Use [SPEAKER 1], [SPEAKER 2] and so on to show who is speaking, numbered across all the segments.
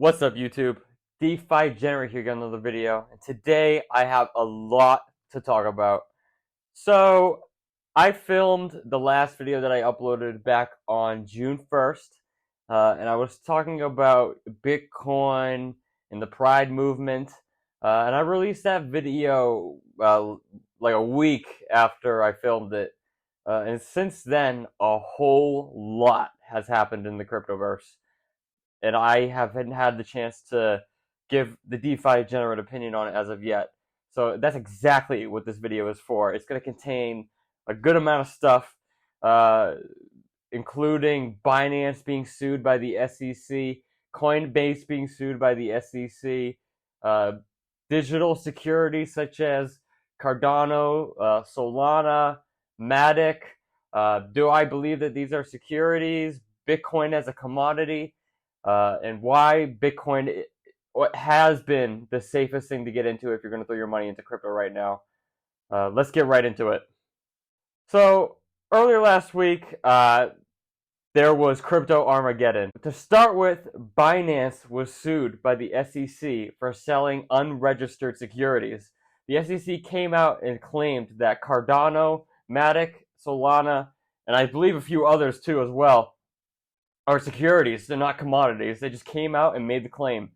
[SPEAKER 1] What's up, YouTube? DeFi Generate here, got another video, and today I have a lot to talk about. So, I filmed the last video that I uploaded back on June 1st, and I was talking about Bitcoin and the Pride movement, and I released that video like a week after I filmed it, and since then, a whole lot has happened in the cryptoverse and I haven't had the chance to give the DeFi generate opinion on it as of yet. So that's exactly what this video is for. It's going to contain a good amount of stuff, uh, including Binance being sued by the SEC, Coinbase being sued by the SEC, digital securities such as Cardano, Solana, Matic. Do I believe that these are securities? Bitcoin as a commodity? And why Bitcoin has been the safest thing to get into if you're going to throw your money into crypto right now. Let's get right into it. So earlier last week, there was Crypto Armageddon. To start with, Binance was sued by the SEC for selling unregistered securities. The SEC came out and claimed that Cardano, Matic, Solana, and I believe a few others too as well, are securities. They're not commodities. They just came out and made the claim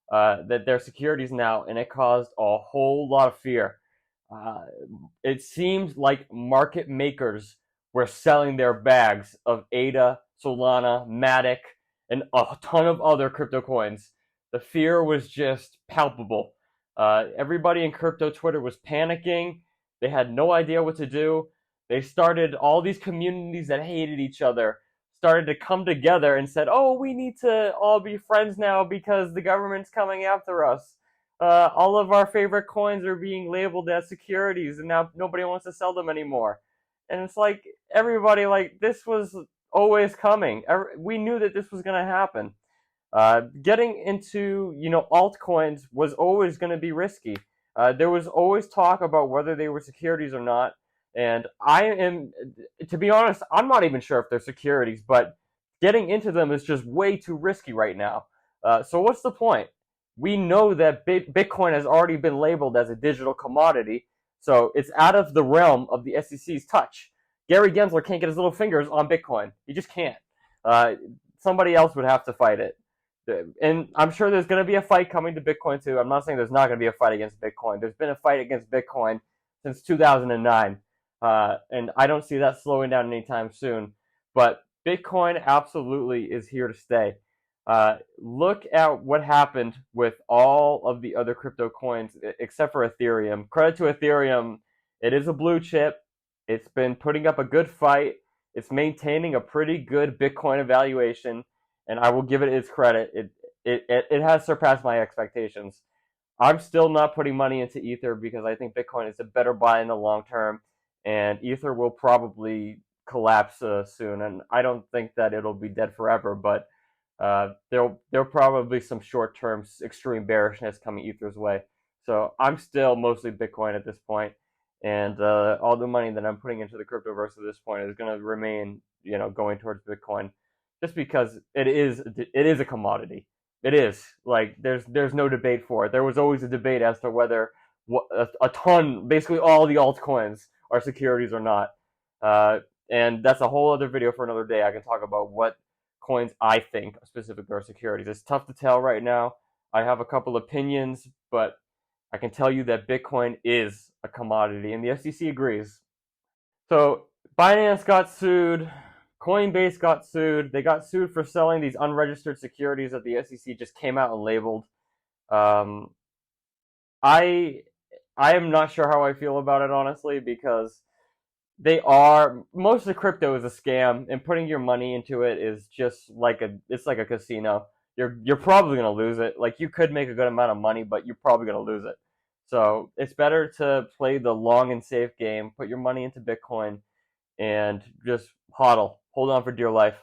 [SPEAKER 1] that they're securities now, and it caused a whole lot of fear. It seems like market makers were selling their bags of ADA, Solana, Matic, and a ton of other crypto coins. The fear was just palpable. Everybody in crypto Twitter was panicking. They had no idea what to do. They started all these communities that hated each other started to come together and said, oh, we need to all be friends now because the government's coming after us. All of our favorite coins are being labeled as securities, and now nobody wants to sell them anymore. And it's like, everybody, like, this was always coming. We knew that this was going to happen. Getting into, altcoins was always going to be risky. There was always talk about whether they were securities or not. And to be honest, I'm not even sure if they're securities, but getting into them is just way too risky right now. So what's the point? We know that Bitcoin has already been labeled as a digital commodity, so it's out of the realm of the SEC's touch. Gary Gensler can't get his little fingers on Bitcoin. He just can't. Somebody else would have to fight it. And I'm sure there's going to be a fight coming to Bitcoin too. I'm not saying there's not going to be a fight against Bitcoin. There's been a fight against Bitcoin since 2009. And I don't see that slowing down anytime soon. But Bitcoin absolutely is here to stay. Look at what happened with all of the other crypto coins except for Ethereum. Credit to Ethereum. It is a blue chip. It's been putting up a good fight. It's maintaining a pretty good Bitcoin evaluation. And I will give it its credit. It has surpassed my expectations. I'm still not putting money into Ether because I think Bitcoin is a better buy in the long term. And Ether will probably collapse soon, and I don't think that it'll be dead forever, but there'll probably some short-term extreme bearishness coming Ether's way. So I'm still mostly Bitcoin at this point, and all the money that I'm putting into the cryptoverse at this point is going to remain, going towards Bitcoin, just because it is a commodity. It is. Like, there's no debate for it. There was always a debate as to whether a ton, basically all the altcoins, are securities or not. And that's a whole other video for another day. I can talk about what coins I think specifically are securities. It's tough to tell right now. I have a couple opinions, but I can tell you that Bitcoin is a commodity, and the SEC agrees. So Binance got sued. Coinbase got sued. They got sued for selling these unregistered securities that the SEC just came out and labeled. I am not sure how I feel about it, honestly, because most of crypto is a scam, and putting your money into it is just like it's like a casino. You're probably gonna lose it. Like, you could make a good amount of money, but you're probably gonna lose it. So it's better to play the long and safe game, put your money into Bitcoin, and just hold on for dear life.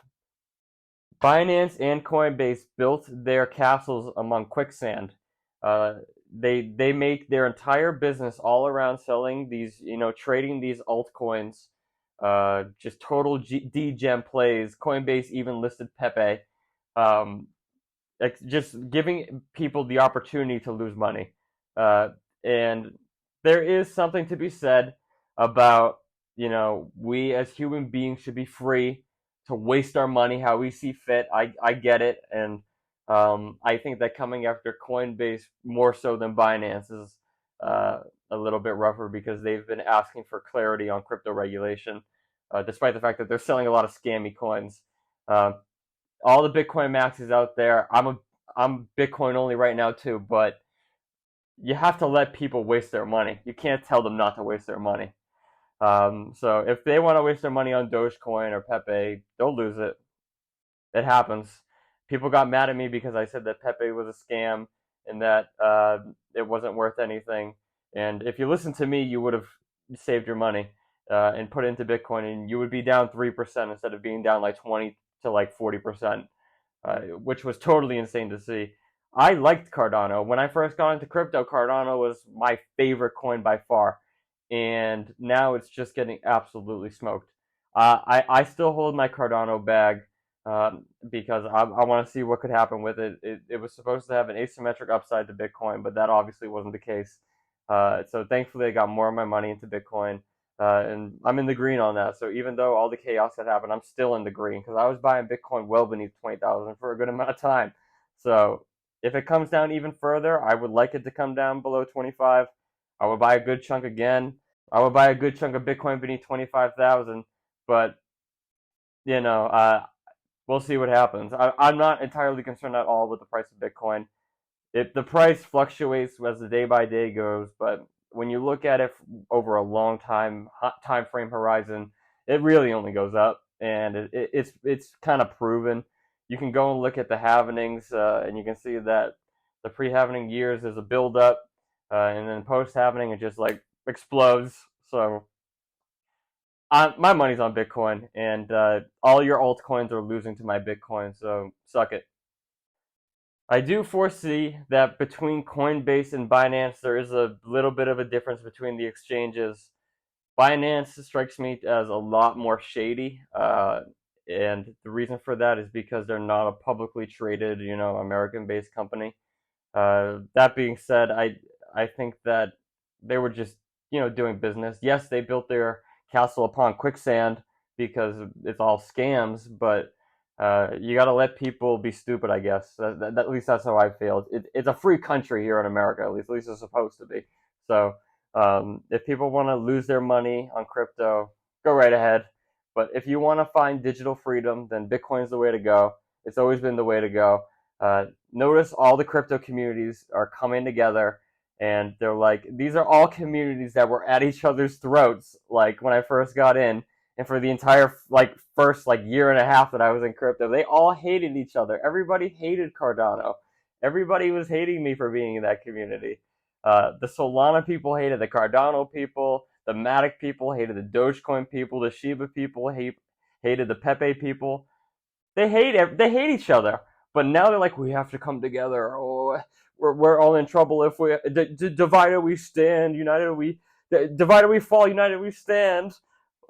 [SPEAKER 1] Binance and Coinbase built their castles among quicksand. They make their entire business all around selling these, trading these altcoins, just total degen plays. Coinbase even listed Pepe. just giving people the opportunity to lose money. And there is something to be said about, we as human beings should be free to waste our money how we see fit. I get it. And I think that coming after Coinbase more so than Binance is a little bit rougher, because they've been asking for clarity on crypto regulation, despite the fact that they're selling a lot of scammy coins. Uh, all the Bitcoin maxes out there. I'm Bitcoin only right now too, but you have to let people waste their money. You can't tell them not to waste their money. So if they want to waste their money on Dogecoin or Pepe, they'll lose it. It happens. People got mad at me because I said that Pepe was a scam and that it wasn't worth anything. And if you listened to me, you would have saved your money and put it into Bitcoin, and you would be down 3% instead of being down like 20 to like 40%, which was totally insane to see. I liked Cardano. When I first got into crypto, Cardano was my favorite coin by far. And now it's just getting absolutely smoked. I still hold my Cardano bag because I want to see what could happen with it. It was supposed to have an asymmetric upside to Bitcoin, but that obviously wasn't the case. So thankfully, I got more of my money into Bitcoin, and I'm in the green on that. So even though all the chaos that happened, I'm still in the green because I was buying Bitcoin well beneath 20,000 for a good amount of time. So if it comes down even further, I would like it to come down below 25. I would buy a good chunk again. I would buy a good chunk of Bitcoin beneath 25,000, but we'll see what happens. I'm not entirely concerned at all with the price of Bitcoin. The price fluctuates as the day by day goes, but when you look at it over a long time frame horizon, it really only goes up, and it's kind of proven. You can go and look at the halvenings, and you can see that the pre-halvening years is a build-up, and then post-halvening it just like explodes. So my money's on Bitcoin, and all your altcoins are losing to my Bitcoin, so suck it. I do foresee that between Coinbase and Binance, there is a little bit of a difference between the exchanges. Binance strikes me as a lot more shady, and the reason for that is because they're not a publicly traded, American-based company. That being said, I think that they were just, doing business. Yes, they built their castle upon quicksand because it's all scams, but you got to let people be stupid, I guess. At least that's how I feel. It's a free country here in America, at least it's supposed to be. So if people want to lose their money on crypto, go right ahead. But if you want to find digital freedom, then Bitcoin's the way to go. It's always been the way to go. Notice all the crypto communities are coming together, and they're like, these are all communities that were at each other's throats, like when I first got in. And for the entire first year and a half that I was in crypto, they all hated each other. Everybody hated Cardano. Everybody was hating me for being in that community. The Solana people hated the Cardano people. The Matic people hated the Dogecoin people. The Shiba people hated the Pepe people. They hate each other. But now they're like, we have to come together. Oh, we're all in trouble if we divided we stand, united we divided we fall, united we stand.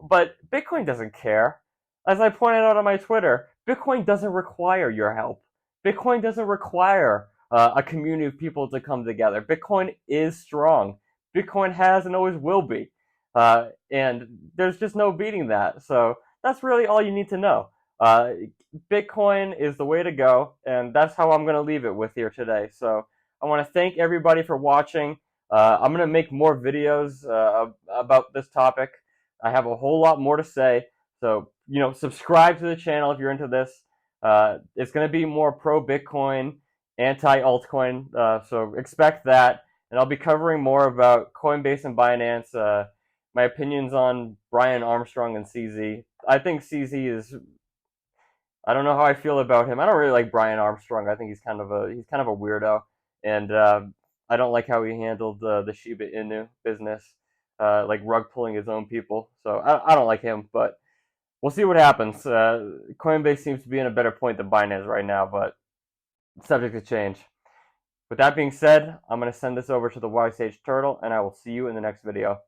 [SPEAKER 1] But Bitcoin doesn't care. As I pointed out on my Twitter, Bitcoin doesn't require your help. Bitcoin doesn't require a community of people to come together. Bitcoin is strong. Bitcoin has and always will be. And there's just no beating that. So that's really all you need to know. Bitcoin is the way to go, and that's how I'm going to leave it with here today. So I want to thank everybody for watching. I'm going to make more videos about this topic. I have a whole lot more to say. So, subscribe to the channel if you're into this. It's going to be more pro-Bitcoin, anti-altcoin, so expect that. And I'll be covering more about Coinbase and Binance, my opinions on Brian Armstrong and CZ. I think CZ is... I don't know how I feel about him. I don't really like Brian Armstrong. I think he's kind of a weirdo, and I don't like how he handled the Shiba Inu business, like rug pulling his own people. So I don't like him, but we'll see what happens. Coinbase seems to be in a better point than Binance right now, but subject to change. With that being said, I'm going to send this over to the Wise Sage Turtle, and I will see you in the next video.